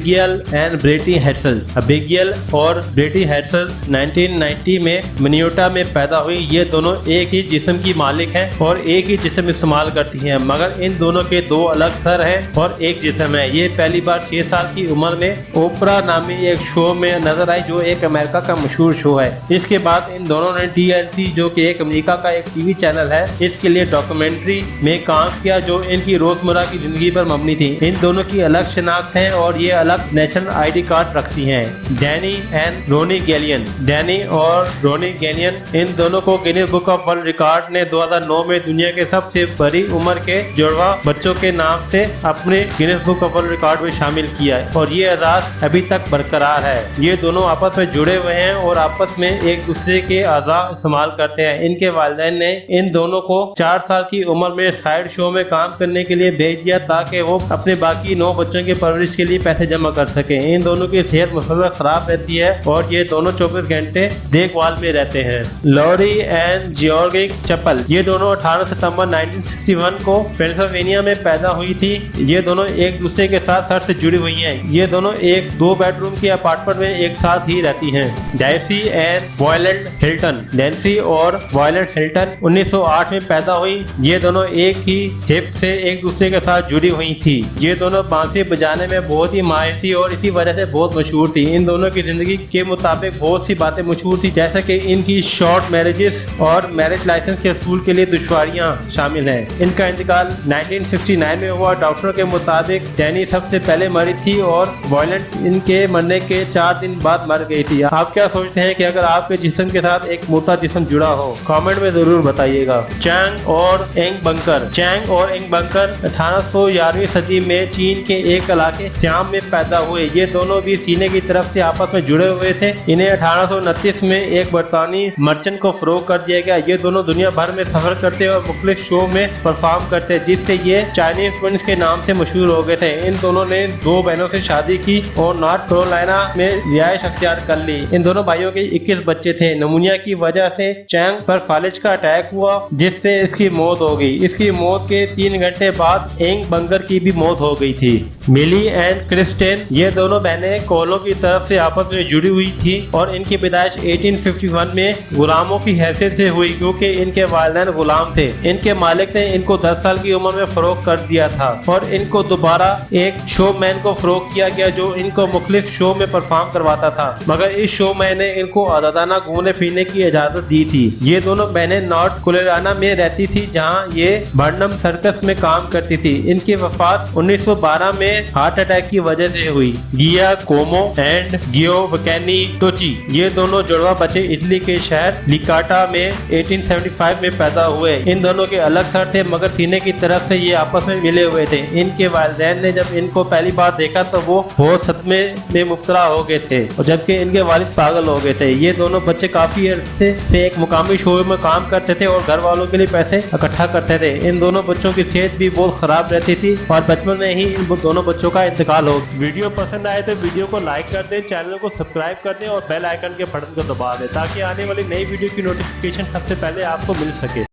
Abigail and ब्रेटी Herschel. Abigail और ब्रेटी हेर्शल 1990 में मिनियोटा में पैदा हुई। ये दोनों एक ही जिस्म की मालिक हैं और एक ही जिस्म इस्तेमाल करती हैं, मगर इन दोनों के दो अलग सर हैं और एक जिस्म है। ये पहली बार 6 साल की उम्र में ओपरा नामी एक शो में नजर आई, जो एक अमेरिका का मशहूर शो है। इसके बाद इन दोनों ने TLC, जो कि एक अमेरिका का एक टीवी चैनल है, इसके लिए डॉक्यूमेंट्री में काम किया जो इनकी रोजमर्रा की जिंदगी पर मबनी थी। इन दोनों की अलग शिनाख्त है और ये अलग नेशनल ID कार्ड रखती हैं। Danny and Ronnie Galyon. Danny और रोनी गैलियन, इन दोनों को Guinness Book of World Record ने 2009 में दुनिया के सबसे बड़ी उम्र के जुड़वा बच्चों के नाम से अपने Guinness Book of World record में शामिल किया है और ये एजाज अभी तक बरकरार है। ये दोनों आपस में जुड़े हुए हैं और आपस में एक दूसरे के अज़ा इस्तेमाल करते हैं। इनके वालिदैन ने इन दोनों को 4 साल की उम्र में साइड शो में काम करने के लिए भेज दिया ताकि वो अपने बाकी 9 बच्चों की परवरिश के लिए पैसे जमा कर सके। इन दोनों की सेहत मुसलसल खराब रहती है और ये दोनों 24 घंटे देखभाल में रहते हैं। Lori and George Schappell. ये दोनों 18 सितंबर 1961 को पेंसिल्वेनिया में पैदा हुई थी। ये दोनों एक दूसरे के साथ सर से जुड़ी हुई हैं। ये दोनों एक 2 बेडरूम के अपार्टमेंट में एक साथ ही रहती हैं। डैसी एंड वायलेट हिल्टन। नैन्सी और वायलेट हिल्टन 1908 में पैदा हुई। ये दोनों एक ही हिप से एक दूसरे के साथ जुड़ी हुई थी। ये दोनों बांसुरी बजाने में बहुत ही माहिर थी और इसी वजह से बहुत मशहूर थी। इन दोनों की जिंदगी के मुताबिक बहुत सी बातें मशहूर थी, जैसे कि इनकी शॉर्ट मैरिजेस और मैरिज लाइसेंस के असूल के लिए दुश्वारियां शामिल हैं। इनका इंतकाल 1969 में हुआ। डॉक्टरों के मुताबिक डैनी सबसे पहले मरी थी और वायलेट इनके मरने के 4 दिन बाद मर गई थी। आप क्या सोचते हैं कि अगर आपके जिस्म के साथ एक मुर्दा जिस्म जुड़ा हो? कमेंट में जरूर बताइएगा। चैंग और एंग बंकर। चैंग और एंग बंकर 1811वीं सदी में चीन के एक इलाके सियाम में पैदा हुए। ये दोनों भी सीने की तरफ से आपस में जुड़े हुए थे। इन्हें 1829 में एक बरतानी मर्चेंट को फरोख्त कर दिया गया। ये दोनों दुनिया भर में सफर करते और मुख्तलिफ शो में परफॉर्म करते, जिससे ये चाइनीज ट्विंस के नाम से मशहूर हो गए थे। इन दोनों ने 2 बहनों से शादी की और नॉर्थ कैरोलिना में रिहाइश अख्तियार कर ली। इन दोनों भाइयों के 21 बच्चे थे। निमोनिया की वजह से चैंग पर फालिज का अटैक हुआ, जिससे इसकी मौत हो गई। इसकी मौत के 3 घंटे बाद एंग बंकर की भी मौत हो गई थी। मिली एंड क्रिस्टेन। ये दोनों बहनें कोलों की तरफ से आपस में जुड़ी हुई थी और इनकी पैदाइश 1851 में गुलामों की हैसियत से हुई, क्योंकि इनके वालिदैन गुलाम थे। इनके मालिक ने इनको 10 साल की उम्र में फरोख्त कर दिया था और इनको दोबारा एक शो मैन को फरोख्त किया गया जो इनको मुख्तलिफ शो में परफॉर्म करवाता था, मगर इस शो मैन ने इनको आजादाना घूमने फिरने की इजाजत दी थी। ये दोनों बहनें नॉर्थ कैरोलिना में रहती थी, जहाँ ये बर्नम सर्कस में काम करती थी। इनकी वफात 1912 में हार्ट अटैक की वजह से हुई। गिया कोमो एंड गियो वैकेनी टोची। ये दोनों जुड़वा बच्चे इटली के शहर लिकाटा में 1875 में पैदा हुए। इन दोनों के अलग सर थे, मगर सीने की तरफ से ये आपस में मिले हुए थे। इनके वालिदैन ने जब इनको पहली बार देखा तो वो बहुत सदमे में मुब्तला हो गए थे, और जबकि इनके वालिद पागल हो गए थे। ये दोनों बच्चे काफी अरसे से एक मुकामी शो में काम करते थे और घर वालों के लिए पैसे इकट्ठा करते थे। इन दोनों बच्चों की सेहत भी बहुत खराब रहती थी और बचपन में ही इन दोनों बच्चों का इंतकाल हो। वीडियो पसंद आए तो वीडियो को लाइक कर दें, चैनल को सब्सक्राइब कर दें और बेल आइकन के बटन को दबा दें ताकि आने वाली नई वीडियो की नोटिफिकेशन सबसे पहले आपको मिल सके।